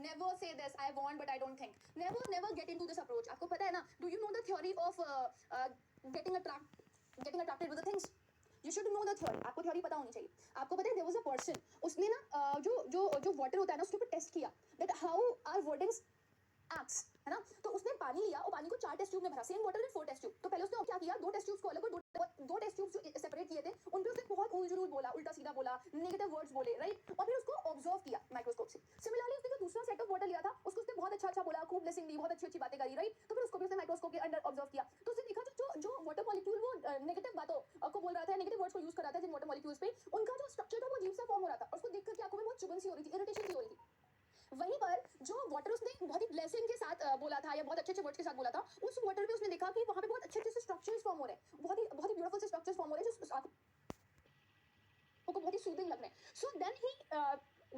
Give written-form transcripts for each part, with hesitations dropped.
never say this, I want but I don't think. Never get into this approach. आपको पता है ना, do you know the theory of getting attracted with the things? You should know the theory. आपको theory पता होनी चाहिए. आपको पता है there was a person, उसने ना जो water होता है ना, उसके ऊपर टेस्ट किया that how our wordings acts, है ना. तो उसने पानी लिया और पानी को 4 टेस्ट ट्यूब में भरा, सेम वाटर में 4 टेस्ट ट्यूब. तो पहले उसने क्या किया, 2 टेस्ट ट्यूब्स को अलग और दो टेस्ट ट्यूब्स जो सेपरेट किए थे उन पे उसने बहुत उलझुल बोला, उल्टा सीधा बोला, नेगेटिव वर्ड्स बोले, राइट. और फिर उसको ऑब्जर्व किया माइक्रोस्कोप से. सिमिलरली उसने जो दूसरा सेट ऑफ वाटर लिया था उसको उसने बहुत अच्छा बोला, खूब ब्लेसिंग दी, बहुत अच्छी बातें करी, राइट. तो फिर उसको भी उसने माइक्रोस्कोप के अंडर ऑब्जर्व किया. तो उसने देखा जो वाटर मॉलिक्यूल वो नेगेटिव बातों को बोल रहा था, नेगेटिव वर्ड्स को यूज कर रहा था जिन वाटर मॉलिक्यूल्स पे, उनका जो स्ट्रक्चर था वो अजीब सा फॉर्म हो रहा था. और उसको देखकर क्या आंखों में बहुत चुभन सी हो रही थी, इरिटेशन सी हो रही थी. वहीं पर जो वाटर उसने बहुत ही ब्लेसिंग के साथ बोला था या बहुत अच्छे वर्ड्स के साथ बोला था, उस वाटर पे उसने देखा कि वहां पे बहुत अच्छे से स्ट्रक्चर्स फॉर्म हो रहे हैं, बहुत ही ब्यूटीफुल से स्ट्रक्चर्स फॉर्म हो रहे हैं जो को बहुत ही सूदिंग लग रहे हैं. So then he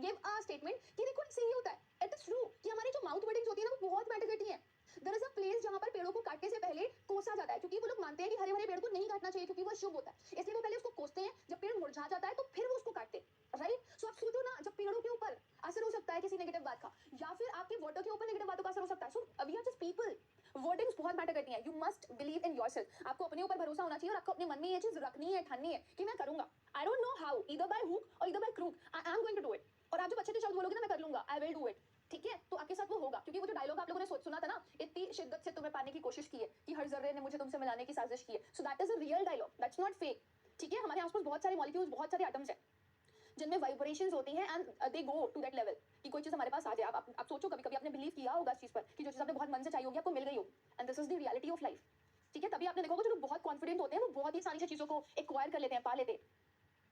give a statement कि देखो इससे ये होता है, इट इज ट्रू कि हमारी जो माउथ वर्डिंग्स होती है ना वो बहुत मैटर करती है. देयर इज अ प्लेस जहां पर पेड़ों को काटने से पहले कोसा जाता है, क्योंकि वो लोग मानते हैं कि हरे भरे पेड़ को नहीं काटना चाहिए क्योंकि वो शुभ होता है. इसलिए वो पहले उसको कोसते हैं, जब पेड़ मुरझा जाता है तो फिर वो उसको काटते हैं, राइट. सो आप सोचो ना, जब पेड़ों के ऊपर असर हो सकता है किसी नेगेटिव बात का, या फिर आपके वाटर के ऊपर नेगेटिव बातों का असर हो सकता है. So we are just people, wordings बहुत मैटर करती हैं. You must believe in yourself. आपको अपने ऊपर भरोसा होना चाहिए और आपको अपने मन में ये चीज रखनी है, ठाननी है कि मैं करूंगा. I don't know how, either by hook और either by crook, I am going to do it. और आप जब अच्छे से शब्द बोलोगे ना, मैं कर लूंगा, आई विल डू इट, ठीक है. तो आपके साथ वो होगा, क्योंकि वो जो डायलॉग आप लोगों ने सुना था ना, इतनी शिद्दत से तुम्हें पाने की कोशिश की है कि हर जर्रे ने मुझे तुमसे मिलाने की साजिश की है. So that is a real dialogue, that's not fake, ठीक है. हमारे आसपास बहुत सारे मॉलिक्यूल्स, बहुत सारे एटम्स हैं जिनमें वाइब्रेशंस होती हैं and they go to that level कि कोई चीज हमारे पास आ जाए. आप सोचो, कभी कभी आपने बिलीव किया होगा इस चीज पर कि जो चीज आपने बहुत मन से चाहिए होगी आपको मिल गई होगी, and this is the reality of life, ठीक है. तभी आपने देखा होगा जो लोग बहुत कॉन्फिडेंट होते हैं वो बहुत ही सारी चीजों को एक्वायर कर लेते हैं, पा लेते हैं.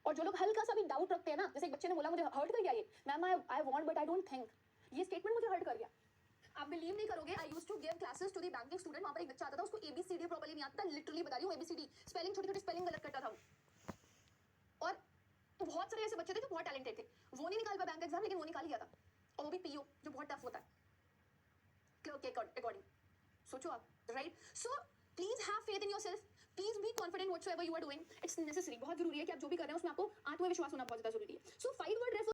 और जो लोग हल्का सा भी डाउट रखते हैं ना, जैसे एक बच्चे ने बोला मुझे हर्ट कर गया ये, ma'am I want but I don't think, ये स्टेटमेंट मुझे हर्ट कर गया. आप बिलीव नहीं करोगे, I used to give classes to the banking student. वहां पर एक बच्चा आता था, उसको एबीसीडी प्रॉपर्ली नहीं आता था, लिटरली बता रही हूँ, एबीसीडी स्पेलिंग, छोटी छोटी स्पेलिंग गलत करता था वो. और बहुत सारे ऐसे बच्चे थे जो बहुत टैलेंटेड थे, वो नहीं निकाल पाया बैंक एग्जाम, लेकिन वो निकाल लिया था, और वो भी पीओ जो बहुत टफ होता है क्लर्क के अकॉर्डिंग. सोचो आप, right. So please have faith in yourself, please be confident whatsoever you are doing. It's necessary, बहुत जरूरी है कि आप जो भी कर रहे हैं उसमें आपको आत्मविश्वास होना बहुत ज्यादा जरूरी है. सो 5 वर्ड रेफर